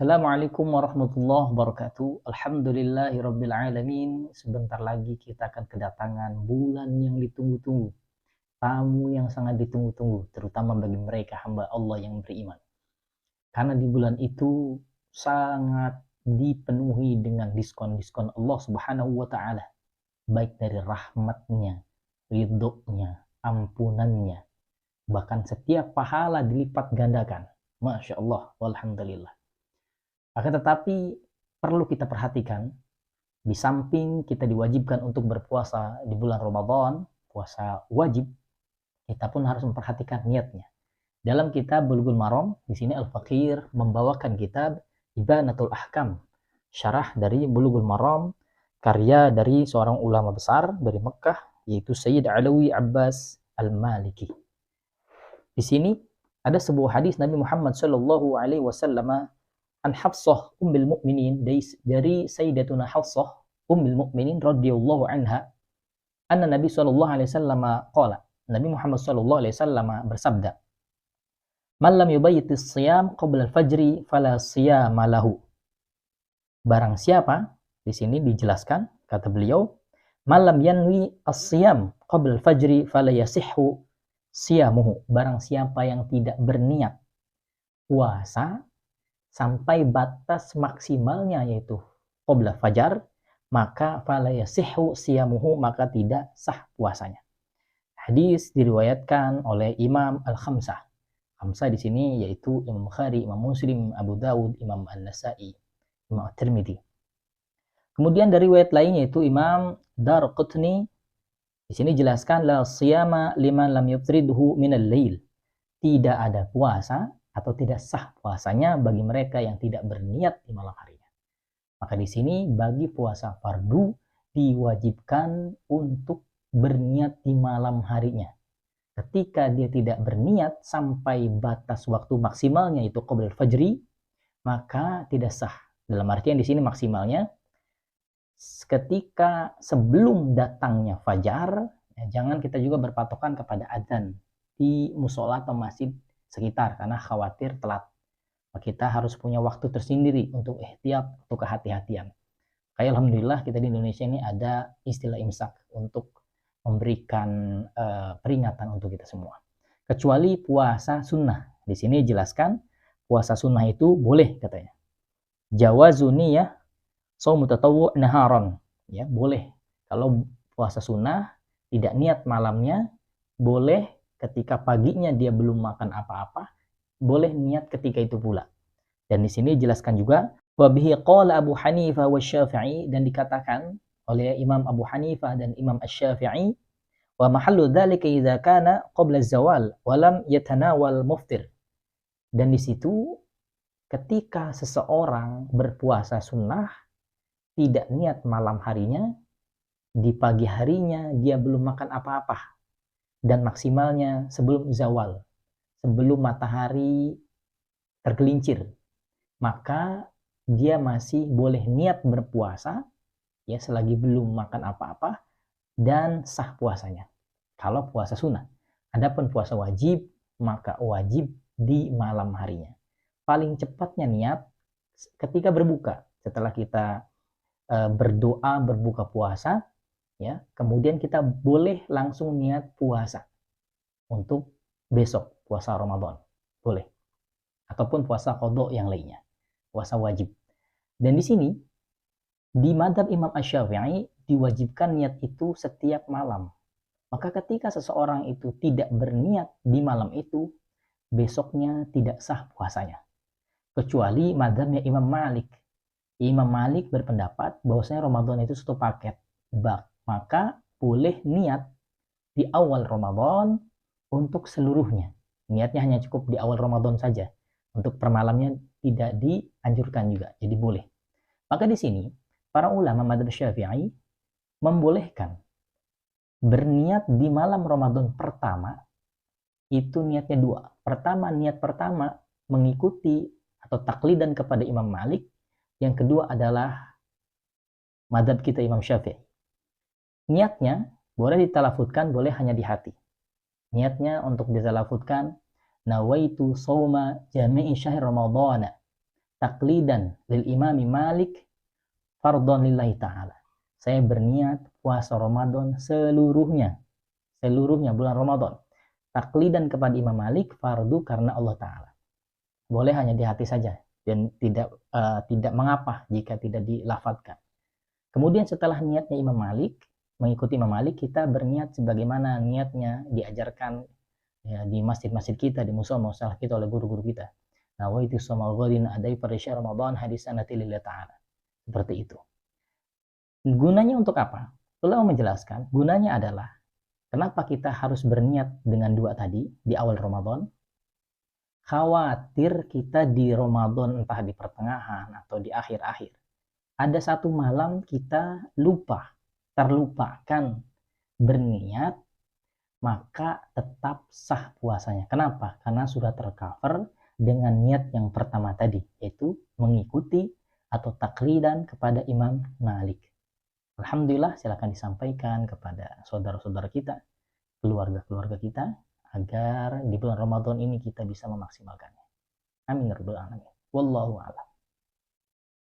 Assalamualaikum warahmatullahi wabarakatuh. Alhamdulillahirabbil alamin. Sebentar lagi kita akan kedatangan bulan yang ditunggu-tunggu. Tamu yang sangat ditunggu-tunggu, terutama bagi mereka hamba Allah yang beriman. Karena di bulan itu sangat dipenuhi dengan diskon-diskon Allah Subhanahu wa taala, baik dari rahmatnya, ridhonya, ampunannya, bahkan setiap pahala dilipat gandakan. Masya Allah, walhamdulillah. Akan tetapi perlu kita perhatikan, di samping kita diwajibkan untuk berpuasa di bulan Ramadan, puasa wajib, kita pun harus memperhatikan niatnya. Dalam kitab Bulughul Maram, di sini Al-Faqir membawakan kitab Ibanatul Ahkam, syarah dari Bulughul Maram, karya dari seorang ulama besar dari Mekah, yaitu Sayyid Alawi Abbas Al-Maliki. Di sini ada sebuah hadis Nabi Muhammad sallallahu alaihi wasallam an Hafsah ummul mukminin, dari Sayyidatuna Hafsah ummul mukminin radhiyallahu anha, anna Nabi sallallahu alaihi wasallam qala, Nabi Muhammad sallallahu alaihi wasallam bersabda, man lam yubayyitis shiyam qabla al-fajri fala shiyama lahu. Barang siapa, di sini dijelaskan kata beliau, man lam yanwi as-shiyam qabla al-fajri fala yasihhu siyamuhu. Barang siapa yang tidak berniat puasa sampai batas maksimalnya, yaitu qabla fajar, maka fala yasihhu siyamuhu, maka tidak sah puasanya. Hadis diriwayatkan oleh Imam Al-Khamsah. Khamsah di sini yaitu Imam Bukhari, Imam Muslim, Abu Dawud, Imam An-Nasa'i, Imam At-Tirmidzi. Kemudian dari riwayat lainnya yaitu Imam Darqutni, di sini jelaskan la siyama liman lam yufridhu minal lail. Tidak ada puasa atau tidak sah puasanya bagi mereka yang tidak berniat di malam harinya. Maka di sini bagi puasa fardu diwajibkan untuk berniat di malam harinya. Ketika dia tidak berniat sampai batas waktu maksimalnya itu qabla fajri, maka tidak sah. Dalam artian di sini maksimalnya ketika sebelum datangnya fajar, ya, jangan kita juga berpatokan kepada adzan di musola atau masjid sekitar karena khawatir telat. Kita harus punya waktu tersendiri untuk ihtiyat, untuk kehati-hatian. Kayak alhamdulillah kita di Indonesia ini ada istilah imsak untuk memberikan peringatan untuk kita semua. Kecuali puasa sunnah. Di sini jelaskan puasa sunnah itu boleh katanya. Jawazuni ya, shaum tatawwu' naharan. Ya, boleh. Kalau puasa sunnah tidak niat malamnya, boleh ketika paginya dia belum makan apa-apa, boleh niat ketika itu pula. Dan di sini jelaskan juga wa bihi qala Abu Hanifah wa Syafi'i, dan dikatakan oleh Imam Abu Hanifah dan Imam Asy-Syafi'i, wa mahallu dzalika idza kana qabla az-zawal wa lam yatanawal muftir. Dan di situ ketika seseorang berpuasa sunnah tidak niat malam harinya, di pagi harinya dia belum makan apa-apa, dan maksimalnya sebelum zawal, sebelum matahari tergelincir, maka dia masih boleh niat berpuasa ya selagi belum makan apa-apa dan sah puasanya. Kalau puasa sunnah. Adapun puasa wajib, maka wajib di malam harinya. Paling cepatnya niat ketika berbuka, setelah kita berdoa berbuka puasa, ya, kemudian kita boleh langsung niat puasa untuk besok, puasa Ramadan, boleh. Ataupun puasa qadha yang lainnya, puasa wajib. Dan di sini di mazhab Imam Asy-Syafi'i diwajibkan niat itu setiap malam. Maka ketika seseorang itu tidak berniat di malam itu, besoknya tidak sah puasanya. Kecuali mazhabnya Imam Malik. Imam Malik berpendapat bahwasanya Ramadan itu satu paket. Maka boleh niat di awal Ramadan untuk seluruhnya. Niatnya hanya cukup di awal Ramadan saja. Untuk per malamnya tidak dianjurkan juga. Jadi boleh. Maka di sini para ulama mazhab Syafi'i membolehkan berniat di malam Ramadan pertama. Itu niatnya dua. Niat pertama mengikuti atau taklidan kepada Imam Malik. Yang kedua adalah mazhab kita Imam Syafi'i. Niatnya boleh ditalafutkan, boleh hanya di hati. Niatnya untuk ditalafutkan, nawaitu shauma jami'i syahr ramadhana taqlidan lil imami Malik fardhon lillahi ta'ala. Saya berniat puasa Ramadan seluruhnya bulan Ramadan. Taklidan kepada Imam Malik fardu karena Allah Ta'ala. Boleh hanya di hati saja dan tidak mengapa jika tidak dilafadzkan. Kemudian setelah niatnya Imam Malik, mengikuti Imam Malik, kita berniat sebagaimana niatnya diajarkan ya, di masjid-masjid kita, di musola-musola kita oleh guru-guru kita. Nawaitu shamal ghadin adai pada syahr Ramadan hadisanati lillahi ta'ala. Seperti itu. Gunanya untuk apa? Ulama menjelaskan, gunanya adalah kenapa kita harus berniat dengan dua tadi di awal Ramadan? Khawatir kita di Ramadan, entah di pertengahan atau di akhir-akhir, ada satu malam kita terlupakan berniat, maka tetap sah puasanya. Kenapa? Karena sudah tercover dengan niat yang pertama tadi, yaitu mengikuti atau taklidan kepada Imam Malik. Alhamdulillah, silakan disampaikan kepada saudara-saudara kita, keluarga-keluarga kita, agar di bulan Ramadan ini kita bisa memaksimalkannya. Amin ya rabbal alamin. Wallahu a'lam.